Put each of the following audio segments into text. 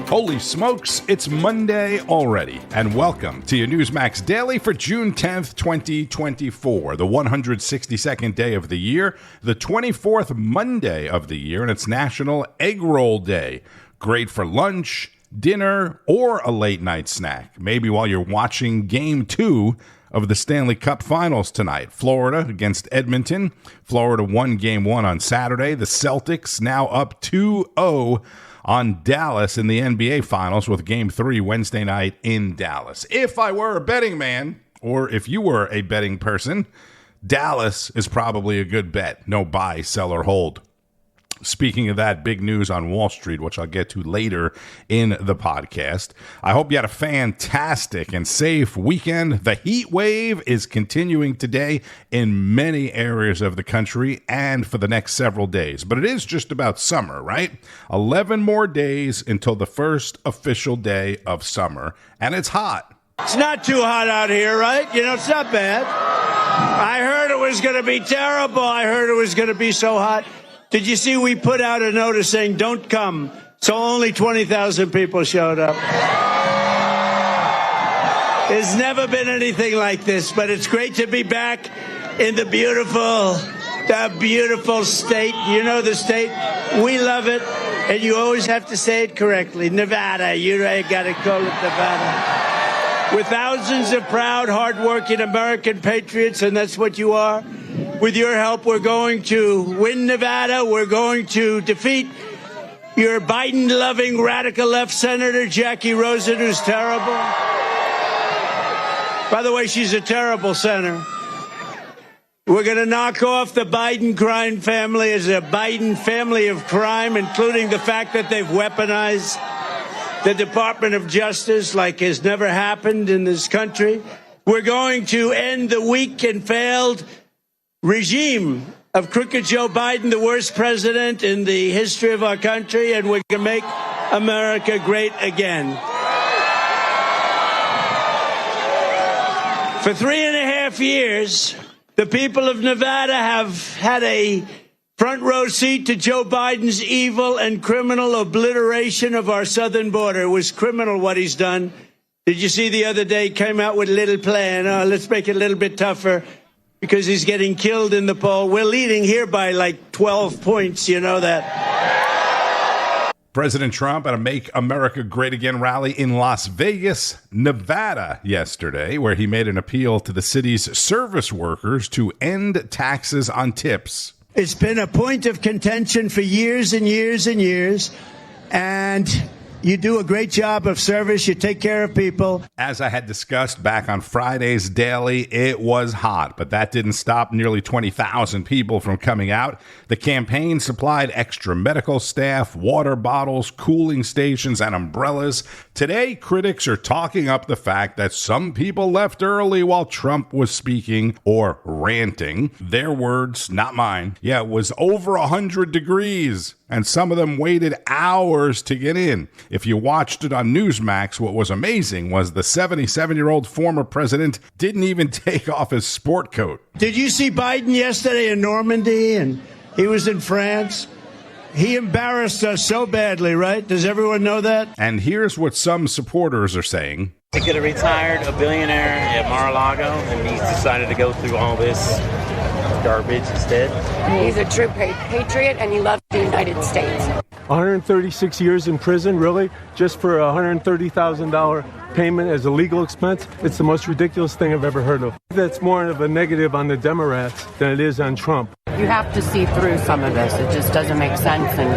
Holy smokes, it's Monday already, and welcome to your Newsmax Daily for June 10th, 2024, the 162nd day of the year, the 24th Monday of the year, and it's National Egg Roll Day. Great for lunch, dinner, or a late-night snack, maybe while you're watching Game 2 of the Stanley Cup Finals tonight. Florida against Edmonton. Florida won Game 1 on Saturday. The Celtics now up 2-0 on Dallas in the NBA Finals with Game 3 Wednesday night in Dallas. If I were a betting man, or if you were a betting person, Dallas is probably a good bet. No buy, sell, or hold. Speaking of that, big news on Wall Street, which I'll get to later in the podcast. I hope you had a fantastic and safe weekend. The heat wave is continuing today in many areas of the country and for the next several days. But it is just about summer, right? 11 more days until the first official day of summer, and it's hot. It's not too hot out here, right? You know, it's not bad. I heard it was going to be terrible. I heard it was going to be so hot. Did you see we put out a notice saying don't come? So only 20,000 people showed up. There's never been anything like this, but it's great to be back in the beautiful state. You know the state. We love it. And you always have to say it correctly. Nevada. You got to call it Nevada. With thousands of proud, hardworking American patriots, and that's what you are. With your help, we're going to win Nevada. We're going to defeat your Biden-loving radical left Senator Jackie Rosen, who's terrible. By the way, she's a terrible senator. We're going to knock off the Biden crime family as a Biden family of crime, including the fact that they've weaponized the Department of Justice like has never happened in this country. We're going to end the weak and failed regime of crooked Joe Biden, the worst president in the history of our country, and we're going to make America great again. For 3.5 years, the people of Nevada have had a front row seat to Joe Biden's evil and criminal obliteration of our southern border. It was criminal what he's done. Did you see the other day he came out with a little plan? Let's make it a little bit tougher because he's getting killed in the poll. We're leading here by like 12 points. You know that. President Trump at a Make America Great Again rally in Las Vegas, Nevada yesterday, where he made an appeal to the city's service workers to end taxes on tips. It's been a point of contention for years and years and years, and you do a great job of service. You take care of people. As I had discussed back on Friday's Daily, it was hot, but that didn't stop nearly 20,000 people from coming out. The campaign supplied extra medical staff, water bottles, cooling stations, and umbrellas. Today, critics are talking up the fact that some people left early while Trump was speaking or ranting. Their words, not mine. Yeah, it was over 100 degrees. And some of them waited hours to get in. If you watched it on Newsmax, what was amazing was the 77-year-old former president didn't even take off his sport coat. Did you see Biden yesterday in Normandy? And he was in France. He embarrassed us so badly, right? Does everyone know that? And here's what some supporters are saying. He could have retired a billionaire at Mar-a-Lago, and he's decided to go through all this garbage instead. He's a true patriot, and he loves the United States. 136 years in prison, really? Just for a $130,000 payment as a legal expense? It's the most ridiculous thing I've ever heard of. That's more of a negative on the Democrats than it is on Trump. You have to see through some of this. It just doesn't make sense, and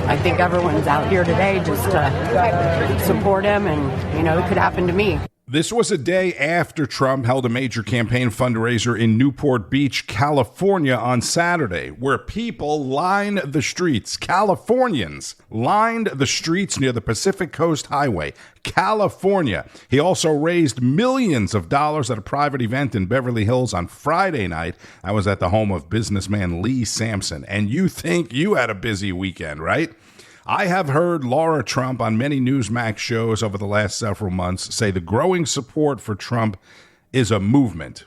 I think everyone's out here today just to support him, and, you know, it could happen to me. This was a day after Trump held a major campaign fundraiser in Newport Beach, California on Saturday, where people lined the streets. Californians lined the streets near the Pacific Coast Highway, California. He also raised millions of dollars at a private event in Beverly Hills on Friday night. I was at the home of businessman Lee Sampson. And you think you had a busy weekend, right? I have heard Laura Trump on many Newsmax shows over the last several months say the growing support for Trump is a movement.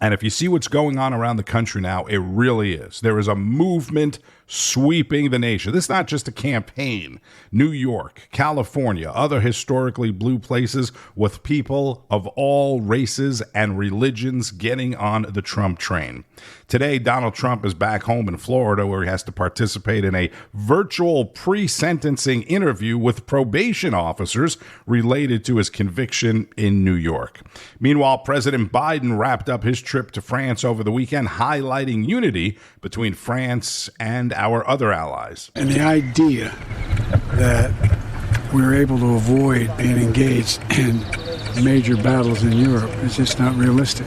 And if you see what's going on around the country now, it really is. There is a movement sweeping the nation. This is not just a campaign. New York, California, other historically blue places with people of all races and religions getting on the Trump train. Today, Donald Trump is back home in Florida where he has to participate in a virtual pre-sentencing interview with probation officers related to his conviction in New York. Meanwhile, President Biden wrapped up his trip to France over the weekend, highlighting unity between France and our other allies. And the idea that we're able to avoid being engaged in major battles in Europe is just not realistic.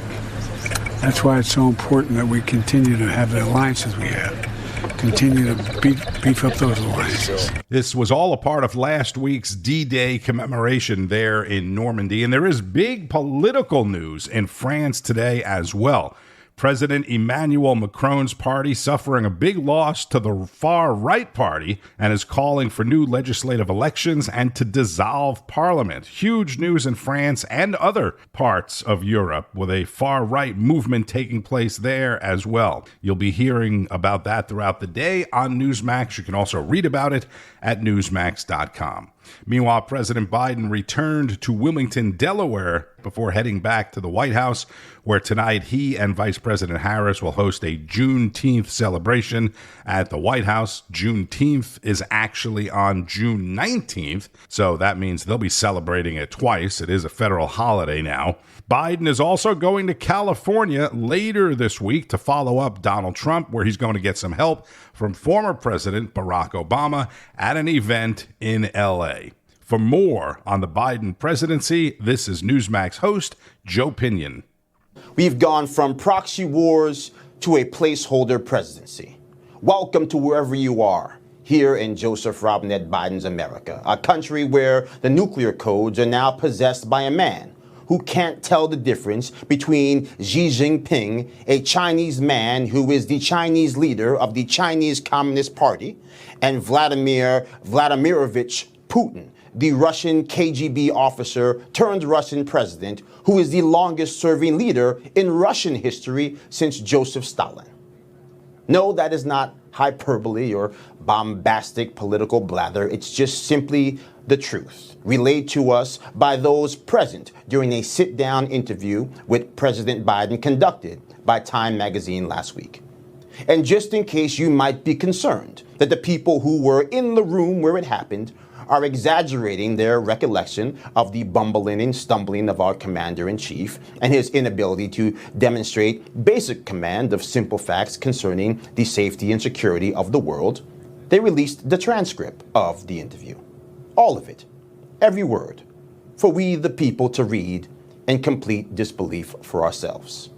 That's why it's so important that we continue to have the alliances we have. Continue to beef up those alliances. This was all a part of last week's D-Day commemoration there in Normandy, and there is big political news in France today as well. President Emmanuel Macron's party suffering a big loss to the far-right party and is calling for new legislative elections and to dissolve parliament. Huge news in France and other parts of Europe with a far-right movement taking place there as well. You'll be hearing about that throughout the day on Newsmax. You can also read about it at newsmax.com. Meanwhile, President Biden returned to Wilmington, Delaware, before heading back to the White House, where tonight he and Vice President Harris will host a Juneteenth celebration at the White House. Juneteenth is actually on June 19th, so that means they'll be celebrating it twice. It is a federal holiday now. Biden is also going to California later this week to follow up Donald Trump, where he's going to get some help from former President Barack Obama at an event in L.A. For more on the Biden presidency, this is Newsmax host Joe Pinion. We've gone from proxy wars to a placeholder presidency. Welcome to wherever you are, here in Joseph Robinette Biden's America, a country where the nuclear codes are now possessed by a man who can't tell the difference between Xi Jinping, a Chinese man who is the Chinese leader of the Chinese Communist Party, and Vladimir Vladimirovich Putin, the Russian KGB officer turned Russian president, who is the longest serving leader in Russian history since Joseph Stalin. No, that is not hyperbole or bombastic political blather. It's just simply the truth, relayed to us by those present during a sit-down interview with President Biden conducted by Time magazine last week. And just in case you might be concerned that the people who were in the room where it happened are exaggerating their recollection of the bumbling and stumbling of our commander-in-chief and his inability to demonstrate basic command of simple facts concerning the safety and security of the world, they released the transcript of the interview. All of it, every word, for we the people to read in complete disbelief for ourselves.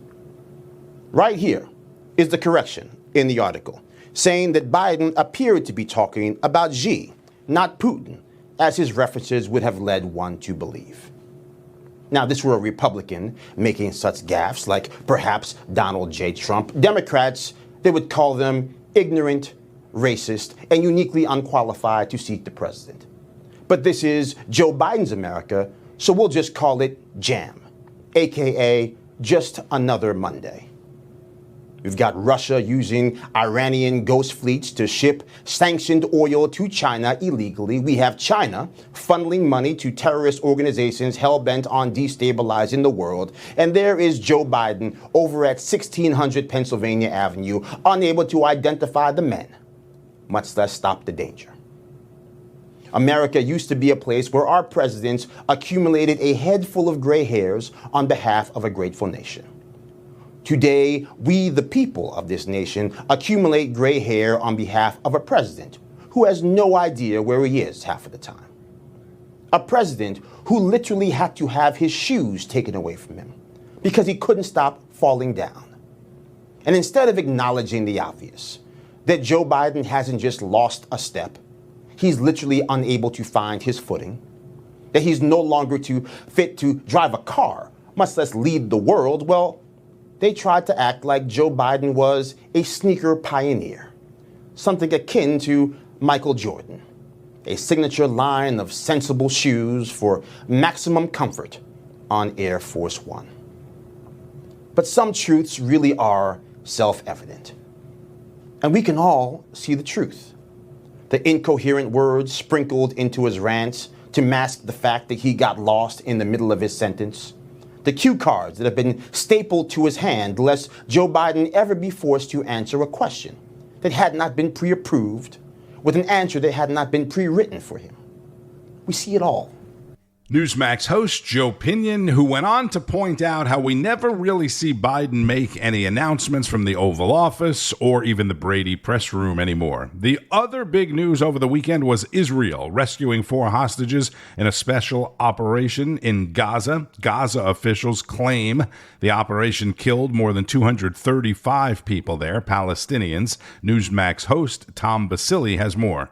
Right here is the correction in the article, saying that Biden appeared to be talking about Xi, not Putin, as his references would have led one to believe. Now, this were a Republican making such gaffes, like perhaps Donald J. Trump. Democrats, they would call them ignorant, racist, and uniquely unqualified to seat the president. But this is Joe Biden's America, so we'll just call it JAM, aka just another Monday. We've got Russia using Iranian ghost fleets to ship sanctioned oil to China illegally. We have China funneling money to terrorist organizations hell-bent on destabilizing the world. And there is Joe Biden over at 1600 Pennsylvania Avenue, unable to identify the men, much less stop the danger. America used to be a place where our presidents accumulated a head full of gray hairs on behalf of a grateful nation. Today, we, the people of this nation, accumulate gray hair on behalf of a president who has no idea where he is half of the time. A president who literally had to have his shoes taken away from him because he couldn't stop falling down. And instead of acknowledging the obvious, that Joe Biden hasn't just lost a step, he's literally unable to find his footing, that he's no longer fit to drive a car, much less lead the world, well, they tried to act like Joe Biden was a sneaker pioneer, something akin to Michael Jordan, a signature line of sensible shoes for maximum comfort on Air Force One. But some truths really are self-evident. And we can all see the truth. The incoherent words sprinkled into his rants to mask the fact that he got lost in the middle of his sentence. The cue cards that have been stapled to his hand lest Joe Biden ever be forced to answer a question that had not been pre-approved with an answer that had not been pre-written for him. We see it all. Newsmax host Joe Pinion, who went on to point out how we never really see Biden make any announcements from the Oval Office or even the Brady press room anymore. The other big news over the weekend was Israel rescuing 4 hostages in a special operation in Gaza. Gaza officials claim the operation killed more than 235 people there, Palestinians. Newsmax host Tom Basili has more.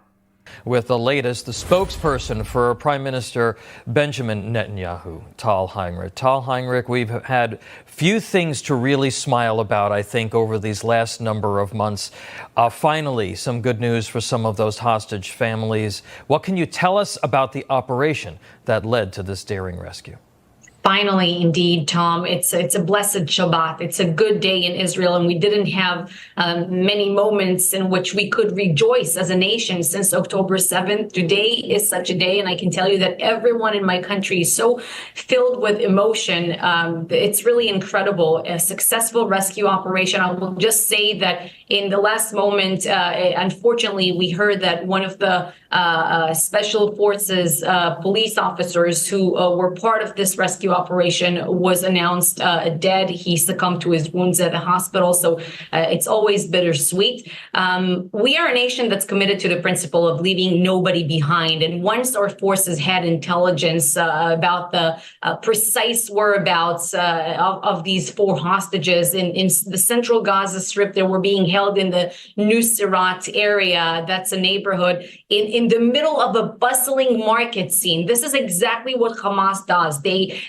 With the latest, the spokesperson for Prime Minister Benjamin Netanyahu, Tal Heinrich. Tal Heinrich, we've had few things to really smile about, I think, over these last number of months. Finally, some good news for some of those hostage families. What can you tell us about the operation that led to this daring rescue? Finally, indeed, Tom, it's a blessed Shabbat. It's a good day in Israel, and we didn't have many moments in which we could rejoice as a nation since October 7th. Today is such a day, and I can tell you that everyone in my country is so filled with emotion. It's really incredible. A successful rescue operation. I will just say that in the last moment, unfortunately, we heard that one of the special forces police officers who were part of this rescue operation was announced dead. He succumbed to his wounds at the hospital. So it's always bittersweet. We are a nation that's committed to the principle of leaving nobody behind. And once our forces had intelligence about the precise whereabouts of these 4 hostages in the central Gaza Strip that were being held in the Nuseirat area, that's a neighborhood in the middle of a bustling market scene. This is exactly what Hamas does. They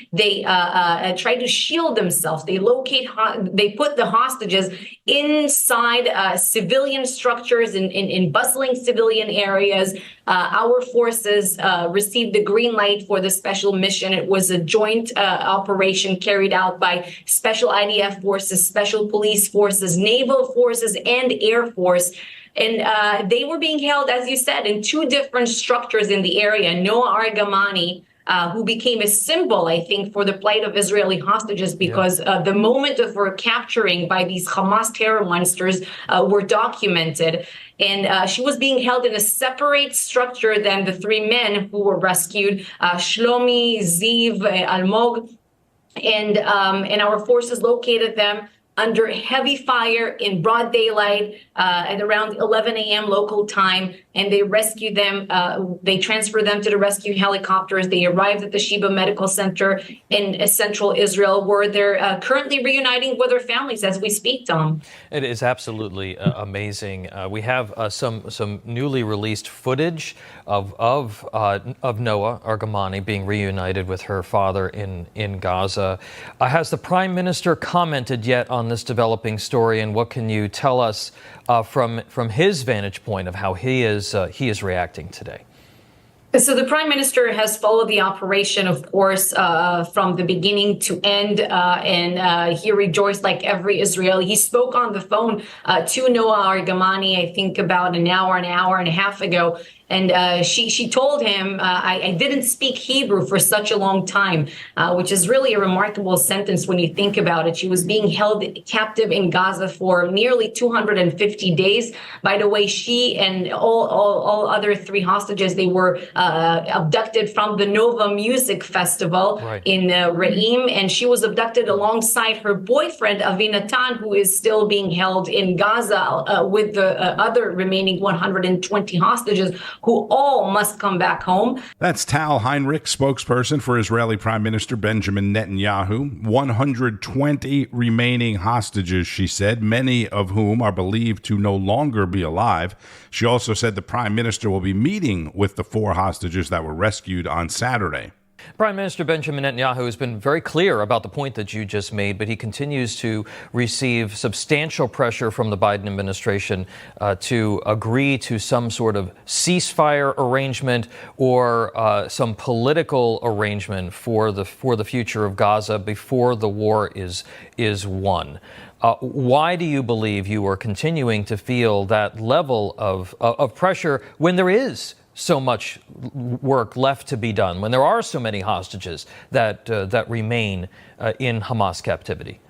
try to shield themselves. They put the hostages inside civilian structures in bustling civilian areas. Our forces received the green light for the special mission. It was a joint operation carried out by special IDF forces, special police forces, naval forces, and Air Force. And they were being held, as you said, in 2 different structures in the area. Noah Argamani, who became a symbol, I think, for the plight of Israeli hostages, because the moment of her capturing by these Hamas terror monsters were documented. And she was being held in a separate structure than the 3 men who were rescued, Shlomi, Ziv, Almog. And our forces located them under heavy fire in broad daylight at around 11 a.m. local time, and they rescued them. They transferred them to the rescue helicopters. They arrived at the Sheba Medical Center in central Israel, where they're currently reuniting with their families as we speak, Tom. It is absolutely amazing. We have some newly released footage of Noah Argamani being reunited with her father in Gaza. Has the Prime Minister commented yet on this developing story, and what can you tell us from his vantage point of how he is reacting today? So the Prime Minister has followed the operation, of course, from the beginning to end, and he rejoiced like every Israeli. He spoke on the phone to Noah Argamani, I think about an hour and a half ago. And she told him, I didn't speak Hebrew for such a long time, which is really a remarkable sentence when you think about it. She was being held captive in Gaza for nearly 250 days. By the way, she and all other 3 hostages, they were abducted from the Nova Music Festival in Re'im. And she was abducted alongside her boyfriend, Avinatan, who is still being held in Gaza with the other remaining 120 hostages, who all must come back home. That's Tal Heinrich, spokesperson for Israeli Prime Minister Benjamin Netanyahu. 120 remaining hostages, she said, many of whom are believed to no longer be alive. She also said the Prime Minister will be meeting with the 4 hostages that were rescued on Saturday. Prime Minister Benjamin Netanyahu has been very clear about the point that you just made, but he continues to receive substantial pressure from the Biden administration to agree to some sort of ceasefire arrangement or some political arrangement for the future of Gaza before the war is won. Why do you believe you are continuing to feel that level of pressure when there is so much work left to be done, when there are so many hostages that remain in Hamas captivity?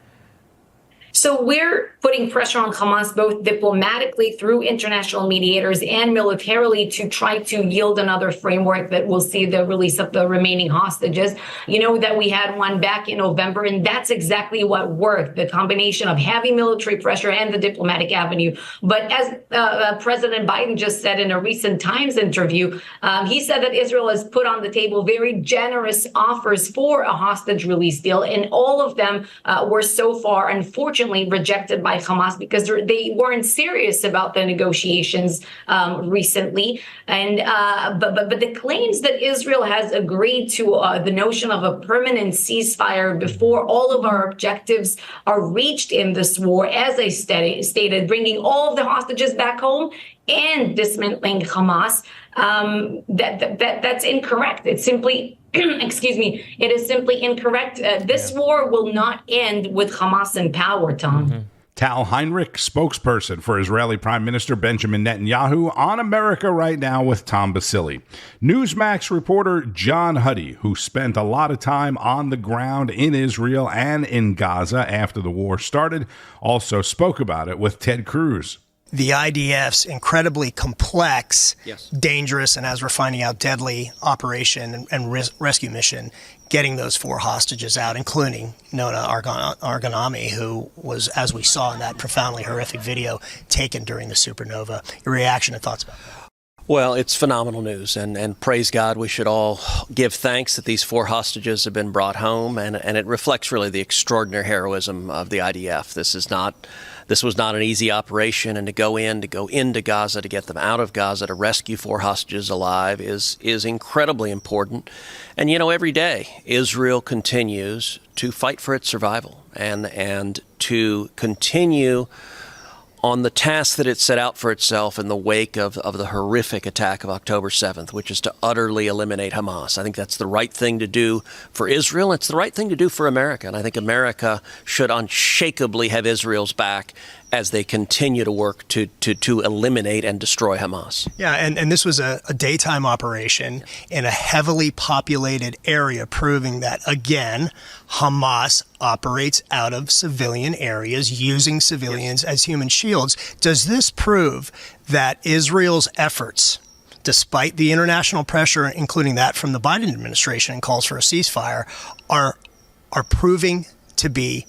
So we're putting pressure on Hamas both diplomatically through international mediators and militarily to try to yield another framework that will see the release of the remaining hostages. You know that we had one back in November, and that's exactly what worked, the combination of heavy military pressure and the diplomatic avenue. But as President Biden just said in a recent Times interview, he said that Israel has put on the table very generous offers for a hostage release deal, and all of them were so far, unfortunately, rejected by Hamas because they weren't serious about the negotiations recently. And but the claims that Israel has agreed to the notion of a permanent ceasefire before all of our objectives are reached in this war, as I stated, bringing all of the hostages back home and dismantling Hamas, that's incorrect. It's simply excuse me, it is simply incorrect. This war will not end with Hamas in power, Tom. Mm-hmm. Tal Heinrich, spokesperson for Israeli Prime Minister Benjamin Netanyahu, on America Right Now with Tom Basile. Newsmax reporter John Huddy, who spent a lot of time on the ground in Israel and in Gaza after the war started, also spoke about it with Ted Cruz. The IDF's incredibly complex, dangerous, and as we're finding out, deadly operation and rescue mission, getting those 4 hostages out, including Nona Arganami, who was, as we saw in that profoundly horrific video, taken during the supernova. Your reaction and thoughts about that? Well, it's phenomenal news, and praise God, we should all give thanks that these 4 hostages have been brought home, and it reflects really the extraordinary heroism of the IDF. This was not an easy operation, and to go into Gaza, to get them out of Gaza, to rescue 4 hostages alive is incredibly important. And, you know, every day Israel continues to fight for its survival and to continue on the task that it set out for itself in the wake of the horrific attack of October 7th, which is to utterly eliminate Hamas. I think that's the right thing to do for Israel. It's the right thing to do for America. And I think America should unshakably have Israel's back as they continue to work to eliminate and destroy Hamas. Yeah, and this was a daytime operation in a heavily populated area, proving that, again, Hamas operates out of civilian areas, using civilians as human shields. Does this prove that Israel's efforts, despite the international pressure, including that from the Biden administration and calls for a ceasefire, are proving to be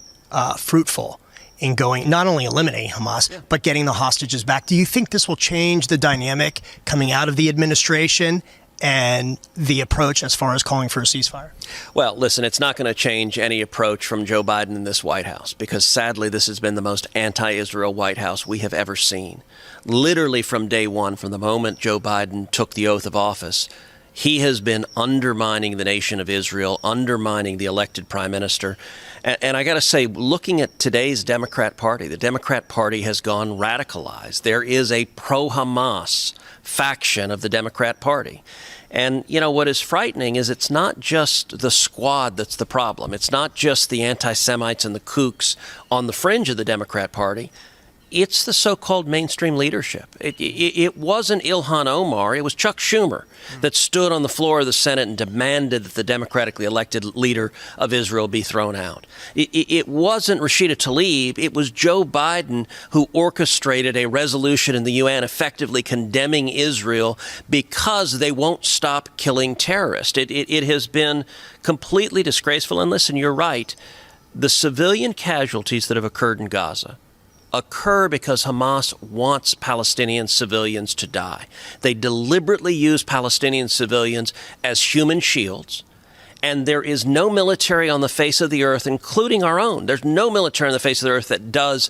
fruitful in going, not only eliminating Hamas, but getting the hostages back? Do you think this will change the dynamic coming out of the administration and the approach as far as calling for a ceasefire? Well, listen, it's not going to change any approach from Joe Biden in this White House, because sadly, this has been the most anti-Israel White House we have ever seen. Literally from day one, from the moment Joe Biden took the oath of office, he has been undermining the nation of Israel, undermining the elected prime minister. And I got to say, looking at today's Democrat Party, the Democrat Party has gone radicalized. There is a pro-Hamas faction of the Democrat Party. And, you know, what is frightening is it's not just the squad that's the problem. It's not just the anti-Semites and the kooks on the fringe of the Democrat Party. It's the so-called mainstream leadership. It wasn't Ilhan Omar, it was Chuck Schumer that stood on the floor of the Senate and demanded that the democratically elected leader of Israel be thrown out. It wasn't Rashida Tlaib, it was Joe Biden who orchestrated a resolution in the UN effectively condemning Israel because they won't stop killing terrorists. It has been completely disgraceful. And listen, you're right. The civilian casualties that have occurred in Gaza occur because Hamas wants Palestinian civilians to die. They deliberately use Palestinian civilians as human shields, and there is no military on the face of the earth, including our own. There's no military on the face of the earth that does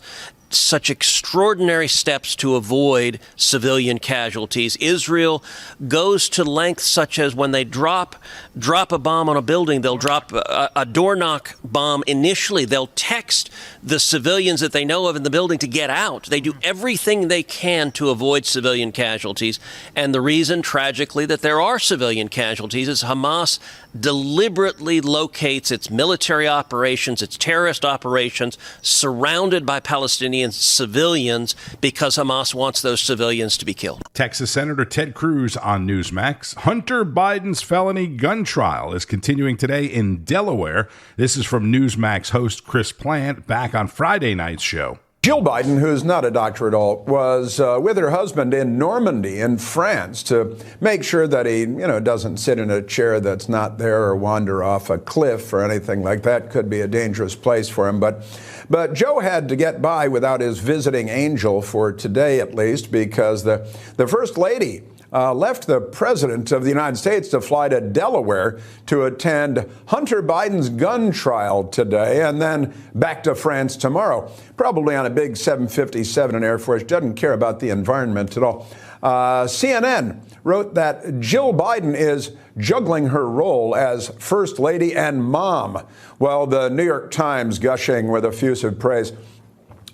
such extraordinary steps to avoid civilian casualties. Israel goes to lengths such as when they drop a bomb on a building, they'll drop a door knock bomb initially. They'll text the civilians that they know of in the building to get out. They do everything they can to avoid civilian casualties. And the reason, tragically, that there are civilian casualties is Hamas deliberately locates its military operations, its terrorist operations, surrounded by Palestinian civilians because Hamas wants those civilians to be killed. Texas Senator Ted Cruz on Newsmax. Hunter Biden's felony gun trial is continuing today in Delaware. This is from Newsmax host Chris Plante back on Friday night's show. Jill Biden, who's not a doctor at all, was with her husband in Normandy in France to make sure that he, doesn't sit in a chair that's not there or wander off a cliff or anything like that. Could be a dangerous place for him. But Joe had to get by without his visiting angel for today, at least, because the First Lady left the President of the United States to fly to Delaware to attend Hunter Biden's gun trial today and then back to France tomorrow, probably on a big 757 in Air Force. Doesn't care about the environment at all. CNN wrote that Jill Biden is juggling her role as First Lady and mom. Well, the New York Times, gushing with effusive praise,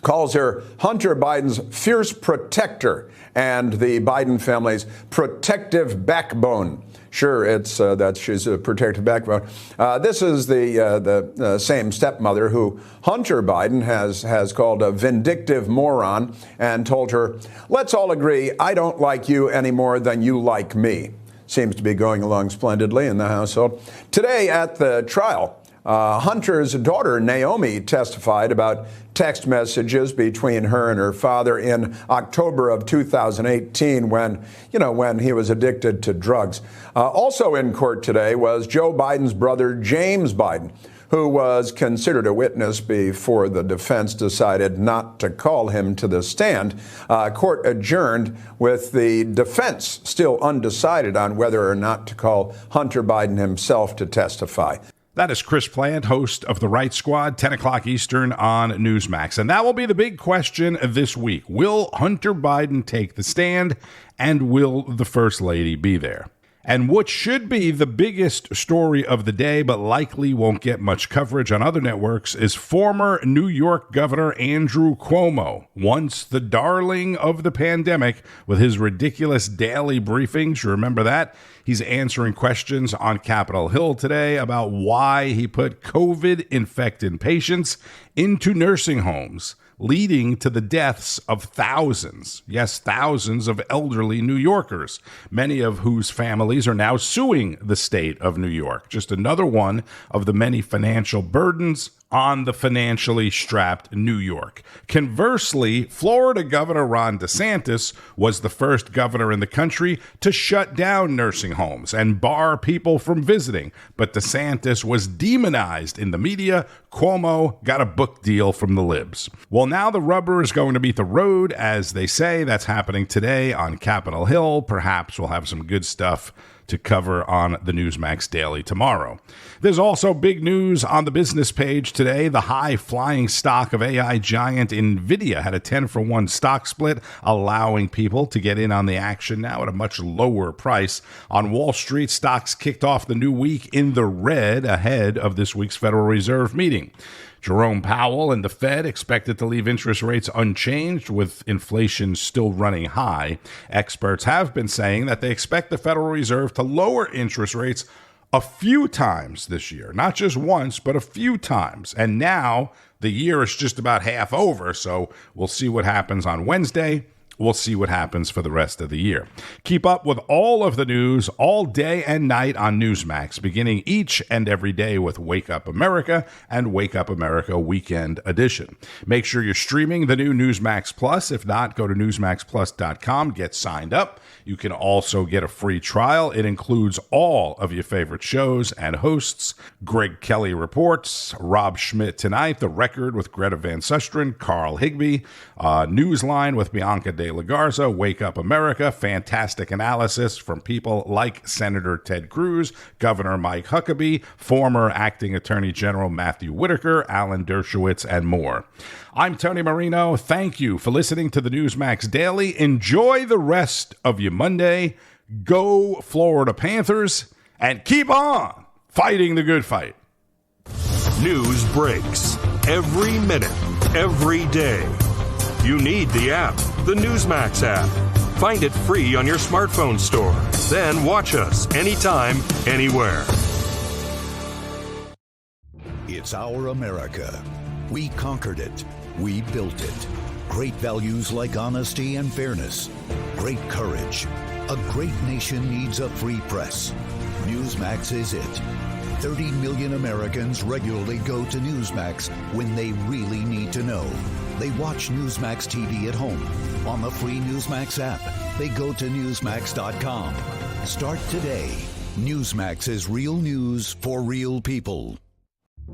calls her Hunter Biden's fierce protector and the Biden family's protective backbone. Sure, it's that she's a protective backbone. This is the same stepmother who Hunter Biden has called a vindictive moron and told her, let's all agree I don't like you any more than you like me. Seems to be going along splendidly in the household. Today at the trial, Hunter's daughter, Naomi, testified about text messages between her and her father in October of 2018 when he was addicted to drugs. Also in court today was Joe Biden's brother, James Biden, who was considered a witness before the defense decided not to call him to the stand. Court adjourned with the defense still undecided on whether or not to call Hunter Biden himself to testify. That is Chris Plante, host of The Right Squad, 10 o'clock Eastern on Newsmax. And that will be the big question this week. Will Hunter Biden take the stand, and will the First Lady be there? And what should be the biggest story of the day, but likely won't get much coverage on other networks, is former New York Governor Andrew Cuomo, once the darling of the pandemic with his ridiculous daily briefings. You remember that? He's answering questions on Capitol Hill today about why he put COVID-infected patients into nursing homes, leading to the deaths of thousands, yes, thousands of elderly New Yorkers, many of whose families are now suing the state of New York. Just another one of the many financial burdens on the financially strapped New York. Conversely, Florida Governor Ron DeSantis was the first governor in the country to shut down nursing homes and bar people from visiting. But DeSantis was demonized in the media. Cuomo got a book deal from the libs. Well, now the rubber is going to meet the road, as they say. That's happening today on Capitol Hill. Perhaps we'll have some good stuff to cover on the Newsmax Daily tomorrow. There's also big news on the business page today. The high-flying stock of AI giant NVIDIA had a 10-for-1 stock split, allowing people to get in on the action now at a much lower price. On Wall Street, stocks kicked off the new week in the red ahead of this week's Federal Reserve meeting. Jerome Powell and the Fed expected to leave interest rates unchanged, with inflation still running high. Experts have been saying that they expect the Federal Reserve to lower interest rates a few times this year. Not just once, but a few times. And now the year is just about half over, so we'll see what happens on Wednesday. We'll see what happens for the rest of the year. Keep up with all of the news all day and night on Newsmax, beginning each and every day with Wake Up America and Wake Up America Weekend Edition. Make sure you're streaming the new Newsmax Plus. If not, go to newsmaxplus.com, get signed up. You can also get a free trial. It includes all of your favorite shows and hosts. Greg Kelly Reports, Rob Schmidt Tonight, The Record with Greta Van Susteren, Carl Higbee, Newsline with Bianca De La Garza, Wake Up America, fantastic analysis from people like Senator Ted Cruz, Governor Mike Huckabee, former Acting Attorney General Matthew Whitaker, Alan Dershowitz, and more. I'm Tony Marino. Thank you for listening to the Newsmax Daily. Enjoy the rest of your Monday. Go Florida Panthers, and keep on fighting the good fight. News breaks every minute, every day. You need the app, the Newsmax app. Find it free on your smartphone store. Then watch us anytime, anywhere. It's our America. We conquered it. We built it. Great values like honesty and fairness. Great courage. A great nation needs a free press. Newsmax is it. 30 million Americans regularly go to Newsmax when they really need to know. They watch Newsmax TV at home. On the free Newsmax app, they go to Newsmax.com. Start today. Newsmax is real news for real people.